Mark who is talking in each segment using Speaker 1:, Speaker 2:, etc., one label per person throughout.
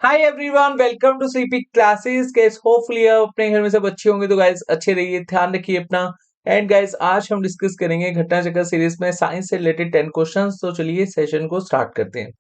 Speaker 1: Hi everyone, welcome to CP classes. Guys hopefully आप अपने घर में सब अच्छे होंगे। तो गाइस अच्छे रहिए, ध्यान रखिए अपना। एंड गाइस आज हम डिस्कस करेंगे घटना चक्र सीरीज में साइंस से रिलेटेड 10 क्वेश्चंस। तो चलिए सेशन को स्टार्ट करते हैं।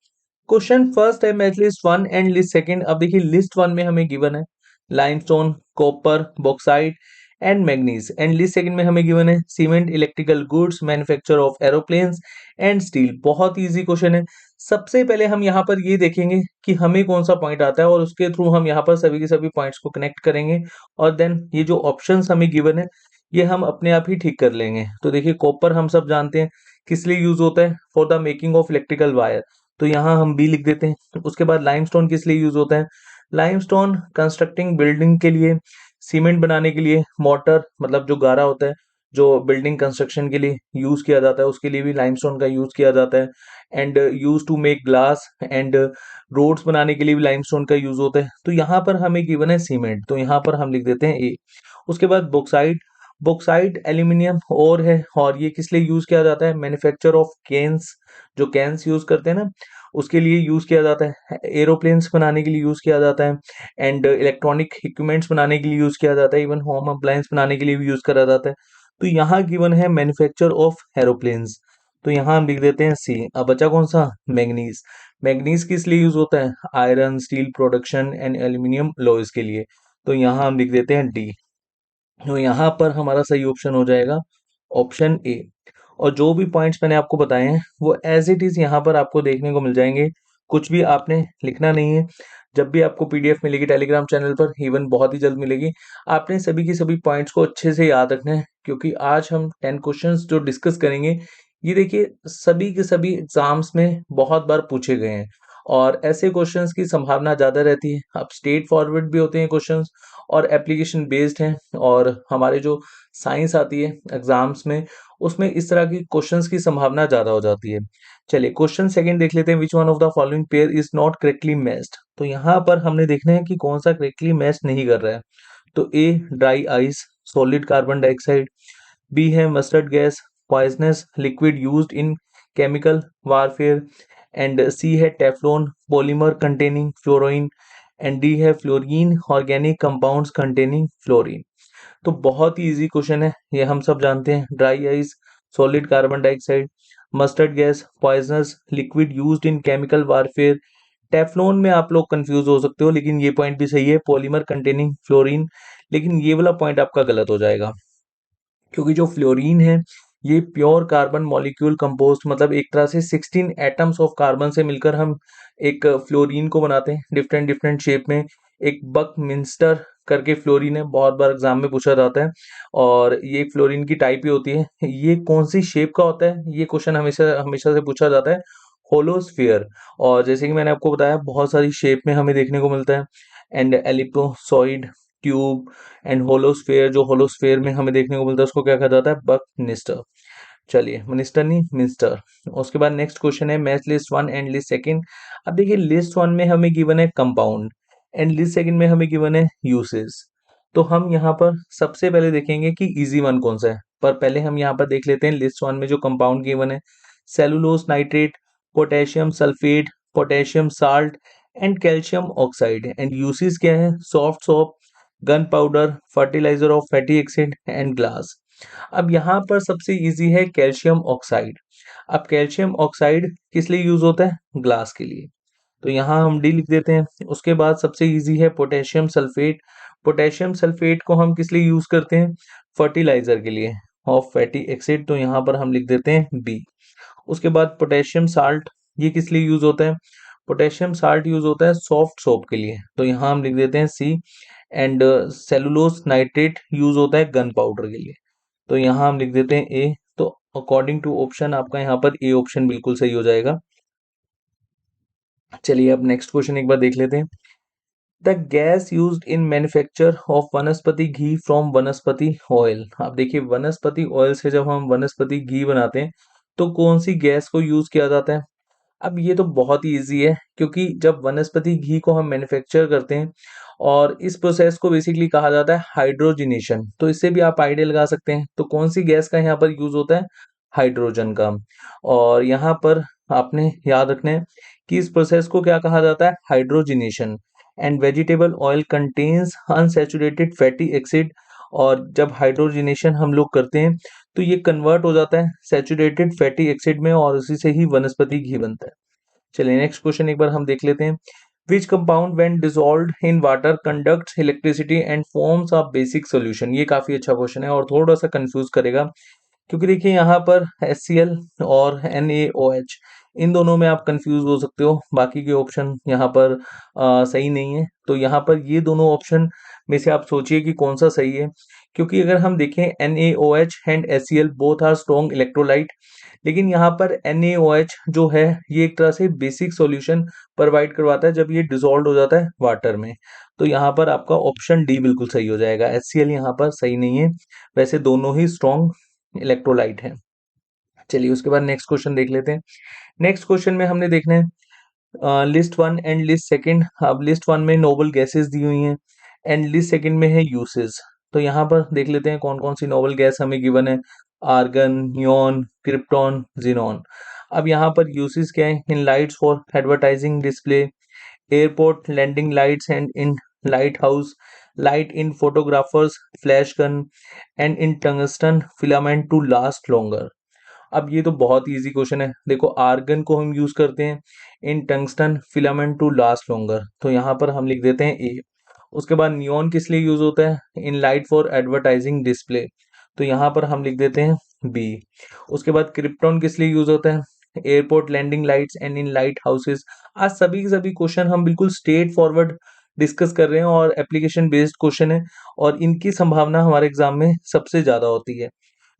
Speaker 1: क्वेश्चन फर्स्ट है math list one and list second. अब देखिए लिस्ट वन में हमें गिवन है limestone, copper, bauxite and manganese. And list second में हमें गिवन है cement, electrical goods, manufacture of aeroplanes and steel. बहुत इजी क्वेश्चन है। सबसे पहले हम यहाँ पर ये देखेंगे कि हमें कौन सा पॉइंट आता है और उसके थ्रू हम यहाँ पर सभी के सभी पॉइंट्स को कनेक्ट करेंगे। और देन ये जो ऑप्शंस हमें गिवन है ये हम अपने आप ही ठीक कर लेंगे। तो देखिए कॉपर हम सब जानते हैं किस लिए यूज होता है, for the making of electrical wire. तो यहाँ हम बी लिख देते हैं। उसके बाद लाइमस्टोन किस लिए यूज होता है, लाइमस्टोन कंस्ट्रक्टिंग बिल्डिंग के लिए, सीमेंट बनाने के लिए, मोटर मतलब जो गारा होता है जो बिल्डिंग कंस्ट्रक्शन के लिए यूज किया जाता है उसके लिए भी लाइमस्टोन का यूज किया जाता है। And use to make glass and rods बनाने के लिए भी लाइमस्टोन का यूज होता है। तो यहाँ पर हमें गिवन है सीमेंट, तो यहाँ पर हम लिख देते हैं ए। उसके बाद बॉक्साइट, बॉक्साइट एल्यूमिनियम और है और ये किस लिए यूज किया जाता है, मैन्युफैक्चर ऑफ कैन्स, जो कैन्स यूज करते हैं ना उसके लिए यूज किया जाता है, एरोप्लेन्स बनाने के लिए यूज किया जाता है, एंड इलेक्ट्रॉनिक इक्विपमेंट्स बनाने के लिए यूज किया जाता है, इवन होम अप्लायंस बनाने के लिए भी यूज करा जाता है। तो यहाँ गिवन है मैन्युफैक्चर ऑफ एरोप्लेन्स, तो यहाँ हम लिख देते हैं सी। अब बचा कौन सा, मैग्नीज। मैग्नीज किस लिए यूज होता है, iron steel production and aluminium alloys के लिए। तो यहाँ हम लिख देते हैं डी। तो यहाँ पर हमारा सही ऑप्शन हो जाएगा ऑप्शन ए। और जो भी पॉइंट्स मैंने आपको बताए हैं वो एज इट इज यहाँ पर आपको देखने को मिल जाएंगे। कुछ भी आपने लिखना नहीं है। जब भी आपको पीडीएफ मिलेगी टेलीग्राम चैनल पर, इवन बहुत ही जल्द मिलेगी, आपने सभी की सभी पॉइंट्स को अच्छे से याद रखना है। क्योंकि आज हम 10 क्वेश्चंस जो डिस्कस करेंगे ये देखिए सभी के सभी एग्जाम्स में बहुत बार पूछे गए हैं और ऐसे क्वेश्चंस की संभावना ज़्यादा रहती है। अब स्ट्रेट फॉरवर्ड भी होते हैं क्वेश्चंस और एप्लीकेशन बेस्ड हैं। और हमारे जो साइंस आती है एग्जाम्स में उसमें इस तरह की क्वेश्चंस की संभावना ज़्यादा हो जाती है। चलिए क्वेश्चन सेकंड देख लेते हैं। Which one of the following pair is not correctly matched. तो यहाँ पर हमने देखना है कि कौन सा करेक्टली मैच नहीं कर रहा है। तो A dry ice, solid carbon dioxide, B है mustard gas, poisonous liquid used in chemical warfare, and C है Teflon polymer containing fluorine, and D है fluorine organic compounds containing fluorine. तो बहुत ही इजी क्वेश्चन है, ये हम सब जानते हैं। Dry ice, solid carbon dioxide, mustard gas, poisonous liquid used in chemical warfare. Teflon में आप लोग कंफ्यूज हो सकते हो लेकिन ये पॉइंट भी सही है, पॉलीमर कंटेनिंग फ्लोरीन। लेकिन ये वाला पॉइंट आपका गलत हो जाएगा क्योंकि जो फ्लोरीन है ये प्योर कार्बन मॉलिक्यूल कंपोस्ट, मतलब एक तरह से 16 एटम्स ऑफ कार्बन से मिलकर हम एक फ्लोरीन को बनाते हैं डिफरेंट डिफरेंट शेप में। एक बकमिंस्टर करके फ्लोरीन है, बहुत बार एग्जाम में पूछा जाता है और ये फ्लोरीन की टाइप ही होती है। ये कौन सी शेप का होता है, ये क्वेश्चन हमेशा हमेशा से पूछा जाता है, होलोस्फीयर। और जैसे कि मैंने आपको बताया बहुत सारी शेप में हमें देखने को मिलता है, एंड एलिप्सोइड, ट्यूब एंड होलोस्फेयर। जो होलोस्फेयर में हमें देखने को मिलता है उसको क्या कहा जाता है, बकनिस्टर। चलिए मिनिस्टर नहीं मिनिस्टर। उसके बाद नेक्स्ट क्वेश्चन है math list one and list second. अब देखिए लिस्ट वन में हमें गिवन है कंपाउंड एंड लिस्ट सेकंड में हमें गिवन है यूसेस। तो हम यहाँ पर सबसे पहले देखेंगे कि इजी वन कौन सा है। पर पहले हम यहाँ पर देख लेते हैं लिस्ट वन में जो कंपाउंड गिवन है, cellulose nitrate, potassium sulphate, potassium salt and calcium oxide. And uses क्या है, soft soap, gunpowder, fertiliser of fatty acid and glass. अब यहाँ पर सबसे इजी है कैल्शियम ऑक्साइड। अब कैल्शियम ऑक्साइड किस लिए यूज होता है, ग्लास के लिए। तो यहाँ हम डी लिख देते हैं। उसके बाद सबसे इजी है पोटेशियम सल्फेट। पोटेशियम सल्फेट को हम किस लिए यूज करते हैं, फर्टिलाइजर के लिए ऑफ फैटी एसिड। तो यहाँ पर हम लिख देते हैं बी। उसके बाद पोटेशियम साल्ट, ये किस लिए यूज होता है, पोटेशियम साल्ट यूज होता है सॉफ्ट सोप के लिए। तो यहाँ हम लिख देते हैं सी। एंड सेलुलोज नाइट्रेट यूज होता है गन पाउडर के लिए। तो यहाँ हम लिख देते हैं ए। तो अकॉर्डिंग टू ऑप्शन आपका यहाँ पर ए ऑप्शन बिल्कुल सही हो जाएगा। चलिए अब नेक्स्ट क्वेश्चन एक बार देख लेते हैं। The gas used in manufacture of वनस्पति घी फ्रॉम वनस्पति ऑयल। आप देखिए वनस्पति ऑयल से जब हम वनस्पति घी बनाते हैं तो कौन सी गैस को यूज किया जाता है। अब ये तो बहुत ही इजी है क्योंकि जब वनस्पति घी को हम मैन्युफैक्चर करते हैं और इस प्रोसेस को बेसिकली कहा जाता है हाइड्रोजनेशन। तो इससे भी आप आइडिया लगा सकते हैं। तो कौन सी गैस का यहाँ पर यूज होता है, हाइड्रोजन का। और यहाँ पर आपने याद रखना है कि इस प्रोसेस को क्या कहा जाता है, hydrogenation. And vegetable oil contains unsaturated fatty acid, और जब हाइड्रोजनेशन हम लोग करते हैं तो ये कन्वर्ट हो जाता है सैचुरेटेड फैटी एसिड में, और उसी से ही वनस्पति घी बनता है। चलिए नेक्स्ट क्वेश्चन एक बार हम देख लेते हैं। Which compound when dissolved in water conducts electricity and forms a basic solution. ये काफी अच्छा क्वेश्चन है और थोड़ा सा कंफ्यूज करेगा, क्योंकि देखिए यहाँ पर HCl और NaOH, इन दोनों में आप कंफ्यूज हो सकते हो, बाकी के ऑप्शन यहाँ पर सही नहीं है। तो यहाँ पर ये दोनों ऑप्शन में से आप सोचिए कि कौन सा सही है, क्योंकि अगर हम देखें NaOH and HCl both are strong electrolyte, लेकिन यहाँ पर NaOH जो है ये एक तरह से बेसिक सॉल्यूशन प्रोवाइड करवाता है जब ये डिसॉल्व हो जाता है वाटर में। तो यहाँ पर आपका ऑप्शन डी बिल्कुल सही हो जाएगा, HCl यहाँ पर सही नहीं है। वैसे दोनों ही स्ट्रॉन्ग इलेक्ट्रोलाइट है। चलिए उसके बाद नेक्स्ट क्वेश्चन देख लेते हैं। नेक्स्ट क्वेश्चन में हमने देखना है list one and list second. अब लिस्ट वन में नोबल गैसेस दी हुई हैं एंड लिस्ट सेकंड में है यूसेस। तो यहाँ पर देख लेते हैं कौन कौन सी नोबल गैस हमें गिवन है। Argon, neon, krypton, xenon. अब यहाँ पर यूसेस क्या है? In lights for advertising display, airport landing lights and in lighthouse, light in photographers flash gun, and in tungsten filament to last longer. अब ये तो बहुत इजी क्वेश्चन है। देखो आर्गन को हम यूज करते हैं in tungsten filament to last longer, तो यहाँ पर हम लिख देते हैं ए। उसके बाद नियॉन किस लिए यूज होता है? In light for advertising display, तो यहाँ पर हम लिख देते हैं बी। उसके बाद क्रिप्टॉन किस लिए यूज होता है? Airport landing lights and in lighthouses. आज सभी सभी क्वेश्चन हम बिल्कुल स्ट्रेट फॉरवर्ड डिस्कस कर रहे हैं और एप्लीकेशन बेस्ड क्वेश्चन है, और इनकी संभावना हमारे एग्जाम में सबसे ज्यादा होती है।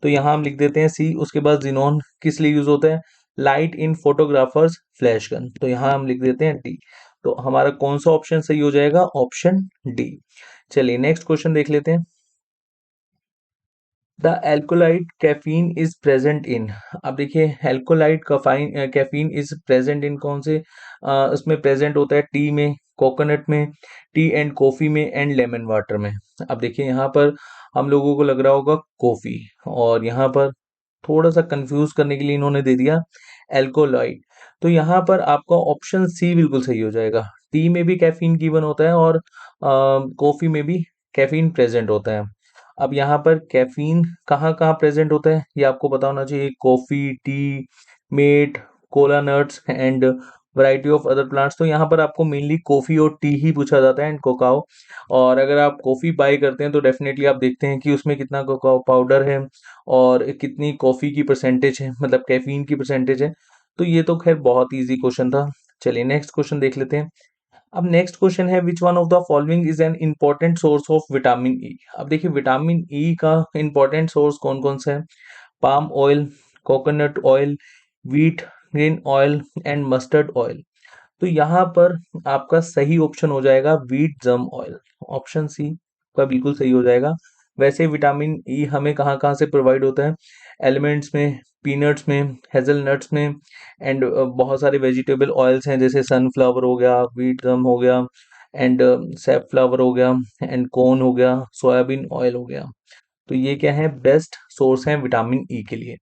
Speaker 1: तो यहाँ हम लिख देते हैं सी। उसके बाद जिनोन किस लिए यूज होता है? Light in photographers flash gun, तो यहाँ हम लिख देते हैं डी। तो हमारा कौन सा ऑप्शन सही हो जाएगा? Option D. चलिए नेक्स्ट क्वेश्चन देख लेते हैं। The alkaloid caffeine is present in. अब देखिए alkaloid caffeine is present in कौन से उसमें प्रेजेंट होता है? टी में, कोकोनट में, टी एंड कॉफी में, एंड लेमन वाटर में। अब देखिए यहाँ पर हम लोगों को लग रहा होगा कॉफी, और यहाँ पर थोड़ा सा कंफ्यूज करने के लिए इन्होंने दे दिया एल्कोलाइट। तो यहाँ पर आपका ऑप्शन सी बिल्कुल सही हो जाएगा। टी में भी कैफीन गिवन होता है और कॉफी में भी कैफीन प्रेजेंट होता है। अब यहाँ पर कैफीन कहाँ कहाँ प्रेजेंट होता है ये आपको पता होना चाहिए। Coffee, tea, meat, cola nuts and variety of other plants. तो यहाँ पर आपको मेनली कॉफी और टी ही पूछा जाता है एंड कोकाओ। और अगर आप कॉफी बाय करते हैं तो डेफिनेटली आप देखते हैं कि उसमें कितना कोकाओ पाउडर है और कितनी कॉफी की परसेंटेज है, मतलब कैफीन की परसेंटेज है। तो ये तो खैर बहुत इजी क्वेश्चन था। चलिए नेक्स्ट क्वेश्चन देख लेते हैं। अब नेक्स्ट क्वेश्चन है which one of the following is an important source of vitamin E. अब देखिए विटामिन ई का इम्पोर्टेंट सोर्स कौन कौन सा है? Palm oil, coconut oil, wheat grain oil and mustard oil. तो यहाँ पर आपका सही ऑप्शन हो जाएगा wheat germ oil. Option C का बिल्कुल सही हो जाएगा। वैसे विटामिन ई हमें कहाँ कहाँ से प्रोवाइड होता है? एलिमेंट्स में, पीनट्स में, हेजलनट्स में, एंड बहुत सारे वेजिटेबल ऑयल्स हैं जैसे सनफ्लावर हो गया, व्हीट जर्म हो गया, एंड सेफ्लावर हो गया, एंड कॉर्न हो गया, सोयाबीन ऑयल हो गया। तो ये क्या है? बेस्ट सोर्स है विटामिन ई के लिए।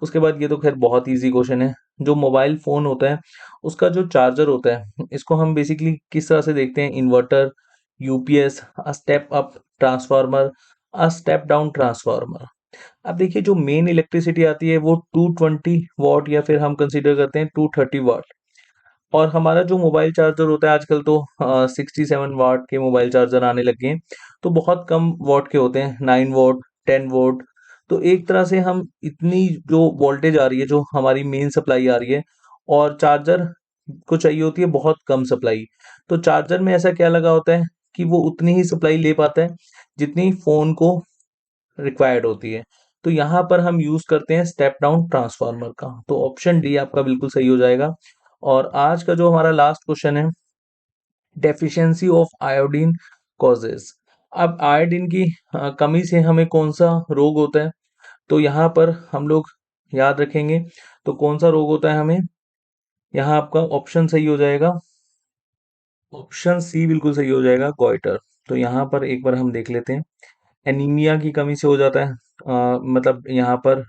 Speaker 1: उसके बाद ये तो खैर बहुत इजी क्वेश्चन है। जो मोबाइल फोन होता है उसका जो चार्जर होता है इसको हम बेसिकली किस तरह से देखते हैं? Inverter, UPS, a step up transformer, a step down transformer. अब देखिए जो मेन इलेक्ट्रिसिटी आती है वो 220 वॉट, या फिर हम कंसीडर करते हैं 230 वाट। और हमारा जो मोबाइल चार्जर होता है आजकल तो 67 वाट के मोबाइल चार्जर आने लगे हैं, तो बहुत कम वॉट के होते हैं, 9 वॉट, 10 वॉट। तो एक तरह से हम इतनी जो वोल्टेज आ रही है, जो हमारी मेन सप्लाई आ रही है, और चार्जर को चाहिए होती है बहुत कम सप्लाई। तो चार्जर में ऐसा क्या लगा होता है कि वो उतनी ही सप्लाई ले पाता है जितनी फोन को रिक्वायर्ड होती है। तो यहाँ पर हम यूज करते हैं स्टेप डाउन ट्रांसफार्मर का। तो ऑप्शन डी आपका बिल्कुल सही हो जाएगा। और आज का जो हमारा लास्ट क्वेश्चन है, डेफिशिएंसी ऑफ आयोडीन कॉजेस। अब आयोडीन की कमी से हमें कौन सा रोग होता है? तो यहाँ पर हम लोग याद रखेंगे तो कौन सा रोग होता है हमें? यहाँ आपका ऑप्शन सही हो जाएगा, ऑप्शन सी बिल्कुल सही हो जाएगा, गोइटर। तो यहाँ पर एक बार हम देख लेते हैं। एनीमिया की कमी से हो जाता है, मतलब यहाँ पर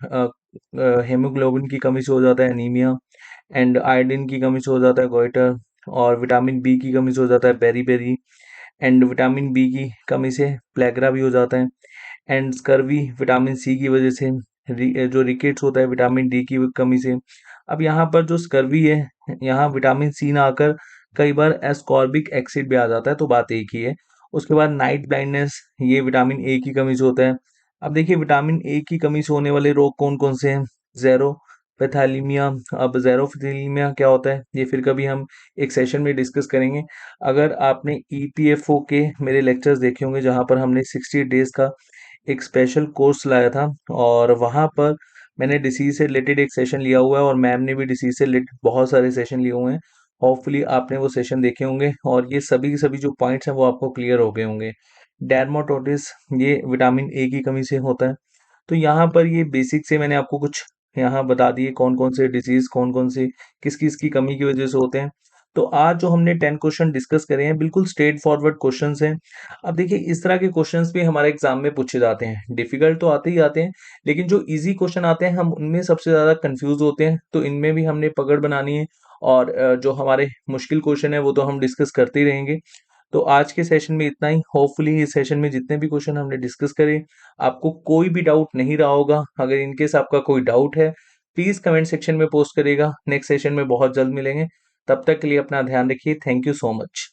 Speaker 1: हेमोग्लोबिन की कमी से हो जाता है एनीमिया, एंड आयोडीन की कमी से हो जाता है गोइटर। और विटामिन बी की कमी से हो जाता है बेरी एंड विटामिन बी की कमी से प्लेगरा भी हो जाता है एंड स्कर्वी विटामिन सी की वजह से, जो रिकेट्स होता है विटामिन डी की कमी से। अब यहाँ पर जो स्कर्वी है, यहाँ विटामिन सी ना आकर कई बार एस्कॉर्बिक एसिड भी आ जाता है, तो बात एक ही है। उसके बाद नाइट ब्लाइंडनेस, ये विटामिन ए की कमी से होता है। अब देखिए विटामिन ए की कमी से होने वाले रोग कौन कौन से हैं? ज़ेरोपैथेलीमिया। अब ज़ेरोपैथेलीमिया क्या होता है, ये फिर कभी हम एक सेशन में डिस्कस करेंगे। अगर आपने ईपीएफओ के मेरे लेक्चर्स देखे होंगे जहाँ पर हमने 60 डेज का एक स्पेशल कोर्स लाया था, और वहाँ पर मैंने डिसीज से रिलेटेड एक सेशन लिया हुआ है और मैम ने भी डिसीज से रिलेटेड बहुत सारे सेशन लिए हुए हैं। होपफुली आपने वो सेशन देखे होंगे और ये सभी के सभी जो पॉइंट्स हैं वो आपको क्लियर हो गए होंगे। डर्माटोसिस, ये विटामिन ए की कमी से होता है। तो यहाँ पर ये बेसिक से मैंने आपको कुछ यहाँ बता दिए कौन कौन से डिजीज, कौन कौन से किस किस की कमी की वजह से होते हैं। तो आज जो हमने 10 क्वेश्चन डिस्कस करे हैं बिल्कुल स्ट्रेट फॉरवर्ड क्वेश्चंस हैं। अब देखिए इस तरह के क्वेश्चंस भी हमारे एग्जाम में पूछे जाते हैं, डिफिकल्ट तो आते ही आते हैं, लेकिन जो इजी क्वेश्चन आते हैं हम उनमें सबसे ज़्यादा कंफ्यूज होते हैं, तो इनमें भी हमने पकड़ बनानी है। और जो हमारे मुश्किल क्वेश्चन है वो तो हम डिस्कस करते ही रहेंगे। तो आज के सेशन में इतना ही। होपफुली इस सेशन में जितने भी क्वेश्चन हमने डिस्कस करे आपको कोई भी डाउट नहीं रहा होगा। अगर इनकेस आपका कोई डाउट है प्लीज़ कमेंट सेक्शन में पोस्ट करिएगा। नेक्स्ट सेशन में बहुत जल्द मिलेंगे। तब तक के लिए अपना ध्यान रखिए। Thank you so much.